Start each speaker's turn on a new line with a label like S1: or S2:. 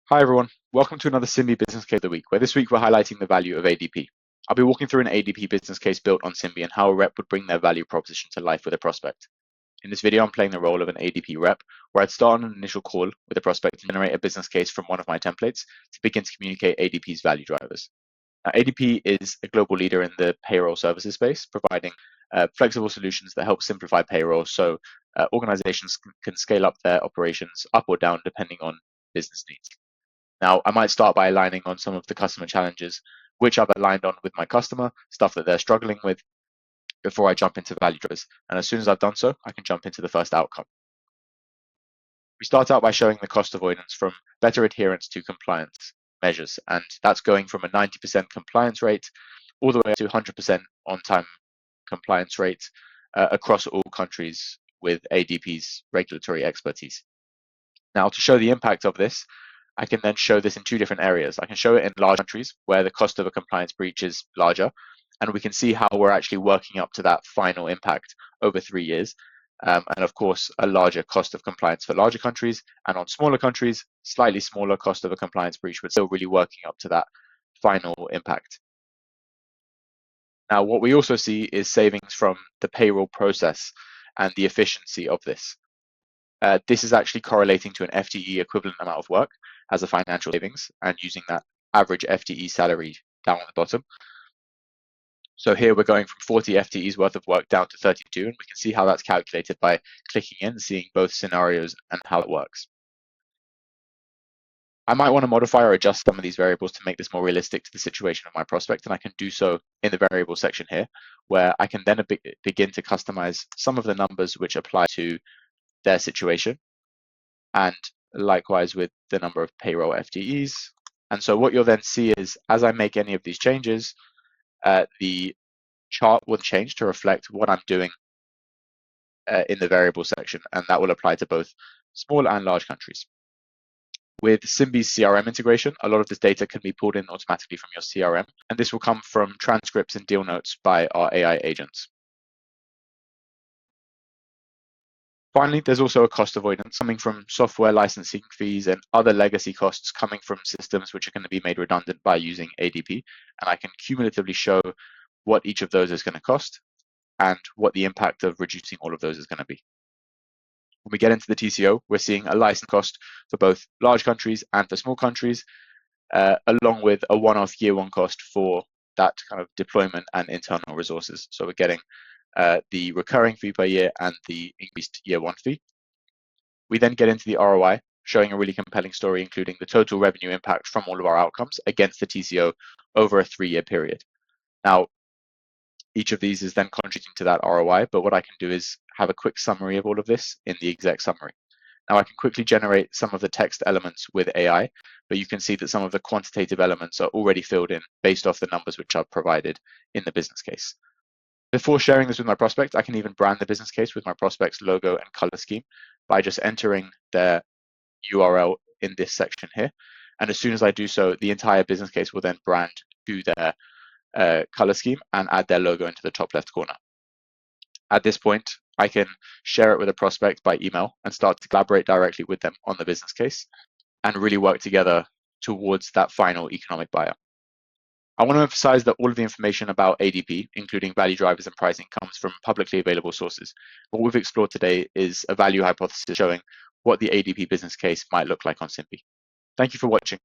S1: Hi everyone, welcome to another Simbi Business Case of the Week, where this week we're highlighting the value of ADP. I'll be walking through an ADP business case built on Simbi and how a rep would bring their value proposition to life with a prospect. In this video, I'm playing the role of an ADP rep, where I'd start on an initial call with a prospect and generate a business case from one of my templates to begin to communicate ADP's value drivers. Now, ADP is a global leader in the payroll services space, providing flexible solutions that help simplify payroll so organizations can scale up their operations up or down depending on business needs. Now, I might start by aligning on some of the customer challenges, which I've aligned on with my customer, stuff that they're struggling with, before I jump into value drivers. And as soon as I've done so, I can jump into the first outcome. We start out by showing the cost avoidance from better adherence to compliance measures. And that's going from a 90% compliance rate all the way to 100% on-time compliance rate across all countries with ADP's regulatory expertise. Now, to show the impact of this, I can then show this in two different areas. I can show it in large countries where the cost of a compliance breach is larger, and we can see how we're actually working up to that final impact over 3 years. And of course, a larger cost of compliance for larger countries, and on smaller countries, slightly smaller cost of a compliance breach, but still really working up to that final impact. Now, what we also see is savings from the payroll process and the efficiency of this. This is actually correlating to an FTE equivalent amount of work as a financial savings and using that average FTE salary down on the bottom. So here we're going from 40 FTEs worth of work down to 32, and we can see how that's calculated by clicking in, seeing both scenarios and how it works. I might want to modify or adjust some of these variables to make this more realistic to the situation of my prospect, and I can do so in the variable section here, where I can then begin to customize some of the numbers which apply to their situation, and likewise with the number of payroll FTEs. And so what you'll then see is, as I make any of these changes, the chart will change to reflect what I'm doing in the variable section, and that will apply to both small and large countries. With Simbi's CRM integration, a lot of this data can be pulled in automatically from your CRM, and this will come from transcripts and deal notes by our AI agents. Finally, there's also a cost avoidance coming from software licensing fees and other legacy costs coming from systems which are going to be made redundant by using ADP. And I can cumulatively show what each of those is going to cost and what the impact of reducing all of those is going to be. When we get into the TCO, we're seeing a license cost for both large countries and for small countries, along with a one-off year one cost for that kind of deployment and internal resources. So we're getting the recurring fee per year and the increased year one fee. We then get into the ROI, showing a really compelling story, including the total revenue impact from all of our outcomes against the TCO over a 3-year period. Now, each of these is then contributing to that ROI, but what I can do is have a quick summary of all of this in the exec summary. Now I can quickly generate some of the text elements with AI, but you can see that some of the quantitative elements are already filled in based off the numbers which are provided in the business case. Before sharing this with my prospect, I can even brand the business case with my prospect's logo and color scheme by just entering their URL in this section here. And as soon as I do so, the entire business case will then brand to their color scheme and add their logo into the top left corner. At this point, I can share it with a prospect by email and start to collaborate directly with them on the business case and really work together towards that final economic buyer. I want to emphasize that all of the information about ADP, including value drivers and pricing, comes from publicly available sources. What we've explored today is a value hypothesis showing what the ADP business case might look like on Simbi. Thank you for watching.